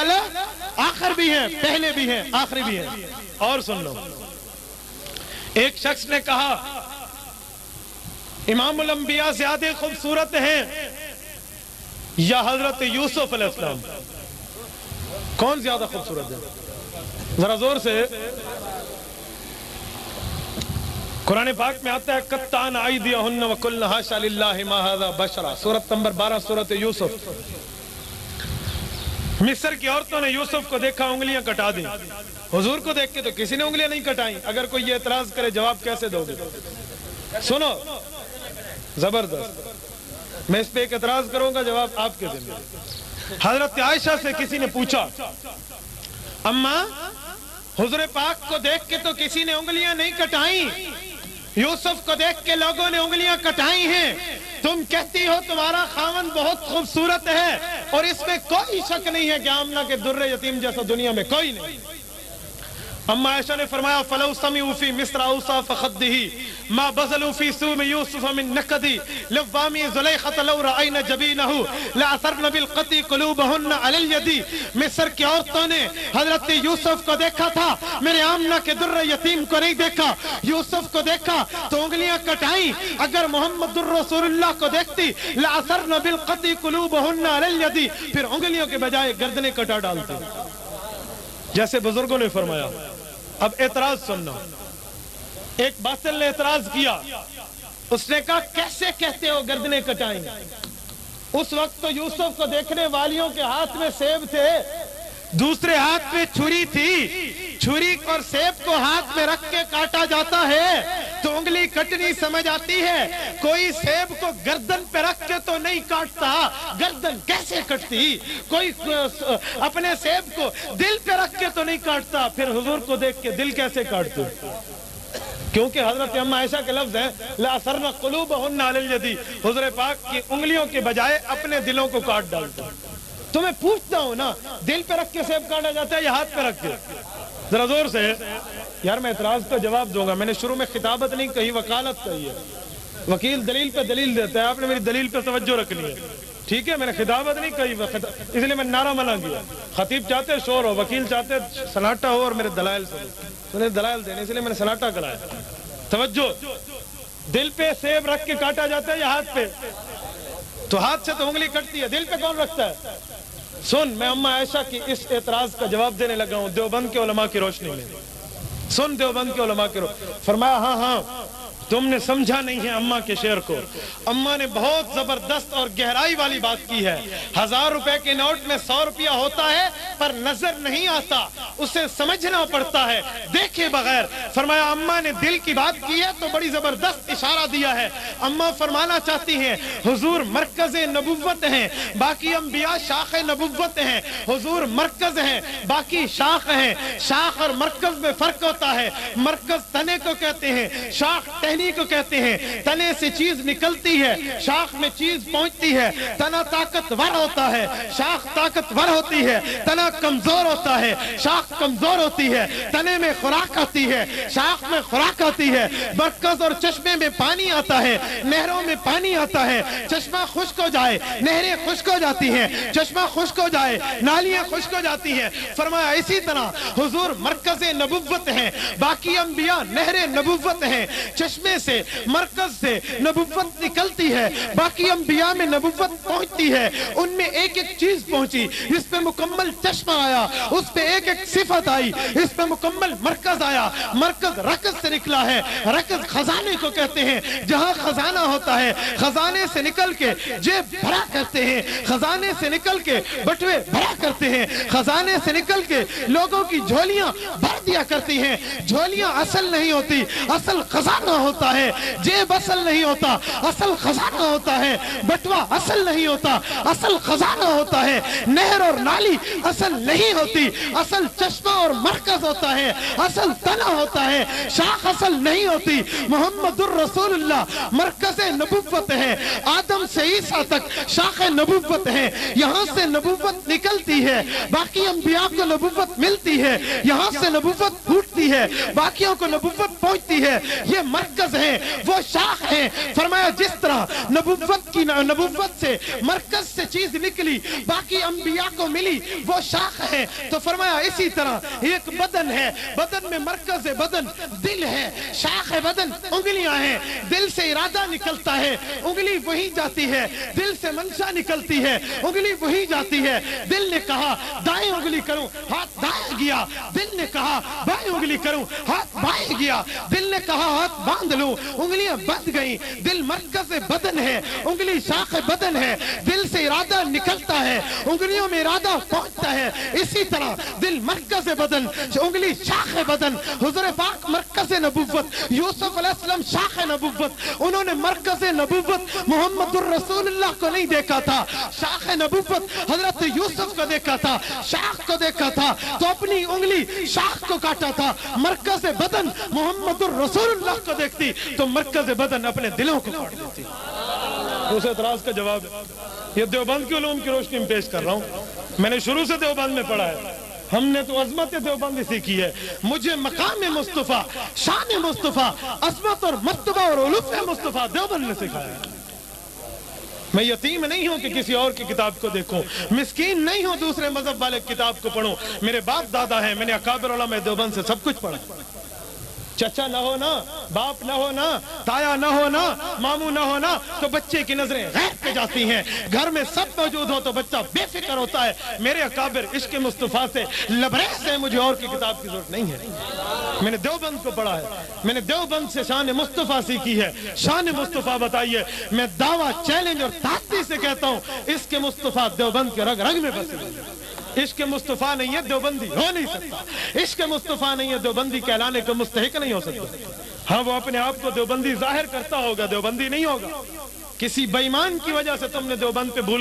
اعلیٰ آخر بھی ہیں، پہلے بھی ہیں، آخری بھی ہیں۔ اور سن لو، ایک شخص نے کہا امام الانبیاء زیادہ خوبصورت ہیں یا حضرت یوسف علیہ السلام؟ کون زیادہ خوبصورت ہے؟ ذرا زور سے۔ قرآن پاک میں آتا ہے قطعن ایدیہن وقلن حاشا للہ ما ھذا بشرا، سورۃ نمبر 12 سورۃ یوسف۔ مصر کی عورتوں نے یوسف کو دیکھا، انگلیاں کٹا دیں۔ حضور کو دیکھ کے تو کسی نے انگلیاں نہیں کٹائیں۔ اگر کوئی یہ اعتراض کرے جواب کیسے دو گے؟ سنو، زبردست، میں اس پہ ایک اعتراض کروں گا، جواب آپ کے ذمہ۔ حضرت عائشہ سے کسی نے پوچھا اماں حضور پاک کو دیکھ کے تو کسی نے انگلیاں نہیں کٹائیں، یوسف کو دیکھ کے لوگوں نے انگلیاں کٹائی ہیں، تم کہتی ہو تمہارا خاوند بہت خوبصورت ہے، اور اس میں کوئی شک نہیں ہے کہ آمنہ کے در یتیم جیسا دنیا میں کوئی نہیں۔ اما عائشہ نے فرمایا فلو سمعوا فی مصر اوصاف خدہ ما بذلوا فی سوم یوسف من نقدی لوامی زلیخۃ لو رأین جبینہ لأثرن بالقطی قلوبہن علی الید۔ مصر کی عورتوں نے حضرت یوسف کو دیکھا تھا، میرے آمنہ کے در یتیم کو نہیں دیکھا۔ یوسف کو دیکھا تو انگلیاں کٹائیں، اگر محمد الرسول اللہ کو دیکھتی لأثرن بالقطی قلوبہن علی الید، پھر انگلیوں کے بجائے گردنیں کٹا ڈالتے، جیسے بزرگوں نے فرمایا۔ اب اعتراض سننا، ایک باطل نے اعتراض کیا، اس نے کہا کیسے کہتے ہو گردنیں کٹائیں؟ اس وقت تو یوسف کو دیکھنے والیوں کے ہاتھ میں سیب تھے، دوسرے ہاتھ میں چھری تھی، چھری اور سیب کو ہاتھ میں رکھ کے کاٹا جاتا ہے تو انگلی کٹنی سمجھ آتی ہے، کوئی سیب کو گردن پہ رکھ کے تو نہیں کاٹتا، گردن کیسے کٹتی؟ کوئی اپنے سیب کو دل پہ رکھ کے تو نہیں کاٹتا، پھر حضور کو دیکھ کے دل کیسے کاٹتے؟ کیونکہ حضرت اما عائشہ کے لفظ ہیں لأثرن قلوبہن علی الید، حضور پاک کی انگلیوں کے بجائے اپنے دلوں کو کاٹ ڈالتے۔ تو میں پوچھتا ہوں نا، دل پہ رکھ کے سیب کاٹا جاتا ہے یا ہاتھ پہ رکھ کے؟ ذرا زور سے یار، میں اعتراض کا جواب دوں گا، میں نے شروع میں خطابت نہیں کہی، وکالت کہی ہے۔ وکیل دلیل پہ دلیل دیتا ہے، آپ نے میری دلیل پہ توجہ رکھنی ہے، ٹھیک ہے؟ میں نے خطابت نہیں کہی، اس لیے میں نعرہ منع کیا۔ خطیب چاہتے شور ہو، وکیل چاہتے سناٹا ہو اور میرے دلائل سے دلائل دینے، اس لیے میں نے سناٹا کرایا۔ توجہ، دل پہ سیب رکھ کے کاٹا جاتا ہے یا ہاتھ پہ؟ تو ہاتھ سے تو انگلی کٹتی ہے، دل پہ کون رکھتا ہے؟ سن، میں اما عائشہ کی اس اعتراض کا جواب دینے لگا ہوں دیوبند کے علماء کی روشنی میں۔ سن، دیوبند کے علماء کی روشنی۔ فرمایا ہاں تم نے سمجھا نہیں ہے اماں کے شعر کو۔ اماں نے بہت زبردست اور گہرائی والی بات کی ہے۔ 1000 روپے کے نوٹ میں 100 روپیہ ہوتا ہے پر نظر نہیں آتا، اسے سمجھنا پڑتا ہے دیکھے بغیر۔ فرمایا اماں نے دل کی بات کی ہے تو بڑی زبردست اشارہ دیا ہے۔ اماں فرمانا چاہتی ہیں حضور مرکز نبوت ہیں، باقی انبیاء شاخ نبوت ہیں۔ حضور مرکز ہیں، باقی شاخ ہیں۔ شاخ اور مرکز میں فرق ہوتا ہے۔ مرکز تنے کو کہتے ہیں، شاخ کو کہتے ہیں۔ تنے سے چیز نکلتی ہے، شاخ میں چیز پہنچتی ہے۔ تنا طاقتور ہوتا ہے، شاخ طاقتور ہوتی ہے۔ تنا کمزور ہوتا ہے، شاخ کمزور ہوتی ہے۔ تنے میں خوراک آتی ہے، شاخ میں خوراک آتی ہے۔ مرکز اور چشمے میں پانی آتا ہے، نہروں میں پانی آتا ہے۔ چشمہ خشک ہو جائے، نہریں خشک ہو جاتی ہیں۔ چشمہ خشک ہو جائے، نالیاں خشک ہو جاتی ہیں۔ فرمایا اسی طرح حضور مرکز نبوت ہیں، باقی انبیاء نہر نبوت ہیں۔ چشمے سے، مرکز سے نبوت نکلتی ہے، باقی انبیاء میں نبوت پہنچتی ہے۔ ان میں ایک ایک چیز پہنچی، اس پہ مکمل چشمہ آیا، اس پہ ایک ایک صفت آئی، اس پہ مکمل مرکز آیا۔ مرکز رکز سے نکلا ہے، رکز خزانے کو کہتے ہیں، جہاں خزانہ ہوتا ہے۔ خزانے سے نکل کے جیب بھرا کرتے ہیں، خزانے سے نکل کے بٹوے بھرا کرتے ہیں، خزانے سے نکل کے لوگوں کی جھولیاں بھر دیا کرتی ہیں۔ جھولیاں اصل نہیں ہوتی، اصل خزانہ ہوتا ہے۔ جیب اصل نہیں ہوتا، اصل خزانہ ہوتا ہے۔ بٹوا اصل نہیں ہوتا، اصل خزانہ ہوتا ہے۔ نہر اور نالی اصل نہیں ہوتی، اصل چشمہ اور مرکز ہوتا ہے، اصل تنا ہوتا ہے، شاخ اصل نہیں ہوتی۔ محمد الرسول اللہ مرکز نبوت ہے، آدم سے عیسیٰ تک شاخ نبوت ہے۔ یہاں سے نبوت نکلتی ہے، باقی انبیاء کو نبوت ملتی ہے، یہاں سے نبوت پھوٹتی پہنچتی ہے, باقیوں کو نبوت پہنچتی ہے. یہ مرکز ہیں, وہ شاخ ہیں. فرمایا جس طرح نبوت سے مرکز سے چیز نکلی باقی انبیاء کو ملی, وہ شاخ ہے. تو فرمایا اسی طرح ایک بدن ہے, بدن میں مرکز بدن دل ہے, شاخ بدن انگلیاں ہیں. دل سے ارادہ نکلتا ہے, انگلی وہی جاتی ہے. دل سے منشا نکلتی ہے, انگلی وہی جاتی ہے. دل نے کہا دائیں انگلی کروں, ہاتھ دائیں گیا. دل نے کہا بائیں انگلی کروں, ہاتھ بائیں گیا. دل نے کہا ہاتھ باندھ لوں, انگلیاں بندھ گئیں. دل مرکز بدن ہے, انگلی شاخ بدن ہے. دل سے ارادہ نکلتا ہے, انگلیوں میں ارادہ پہنچتا ہے. اسی طرح دل مرکز بدن, انگلی شاخ بدن. حضور پاک مرکز نبوت, یوسف علیہ السلام شاخ نبوت. انہوں نے مرکز نبوت محمد الرسول اللہ کو نہیں دیکھا تھا, شاخ نبوت حضرت یوسف کو دیکھا تھا, شاخ کو دیکھا تھا تو اپنی انگلی شاخ کو کاٹا تھا. مرکز بدن محمد الرسول اللہ کو دیکھتی تو مرکز بدن اپنے دلوں کو کاٹ دیتی. اس اعتراض کا جواب ہے. یہ دیوبند کے علوم کی روشنی میں پیش کر رہا ہوں. میں نے شروع سے دیوبند میں پڑھا ہے, ہم نے تو عظمت دیوبندی سیکھی ہے. مجھے مقام مصطفیٰ, شان مصطفیٰ, عظمت اور مرتبہ اور علوف مصطفیٰ دیوبند نے سکھایا ہے. میں یتیم نہیں ہوں کہ کسی اور کی کتاب کو دیکھوں, مسکین نہیں ہوں دوسرے مذہب والے کتاب کو پڑھوں. میرے باپ دادا ہیں, میں نے اکابر علماء دیوبند سے سب کچھ پڑھا. چچا نہ ہونا, باپ نہ ہونا, تایا نہ ہونا, ماموں نہ ہونا تو بچے کی نظریں غیر پہ جاتی ہیں. گھر میں سب موجود ہو تو بچہ بے فکر ہوتا ہے. میرے اکابر عشق مصطفیٰ سے لبریز ہیں, مجھے اور کی کتاب کی ضرورت نہیں ہے. میں نے دیوبند کو پڑھا ہے, میں نے دیوبند سے شان مصطفیٰ سیکھی ہے. شان مصطفیٰ بتائیے. میں دعویٰ, چیلنج اور تحدی سے کہتا ہوں عشق مصطفیٰ دیوبند کے رگ رگ میں بسے. عشق مصطفیٰ نہیں ہے دیوبندی ہو نہیں سکتا. عشق مصطفیٰ نہیں ہے دیوبندی کہلانے کا مستحق نہیں ہو سکتا. ہاں وہ اپنے آپ کو دیوبندی ظاہر کرتا ہوگا, دیوبندی نہیں ہوگا. کسی بے ایمان کی وجہ سے تم نے دیوبند پہ بھول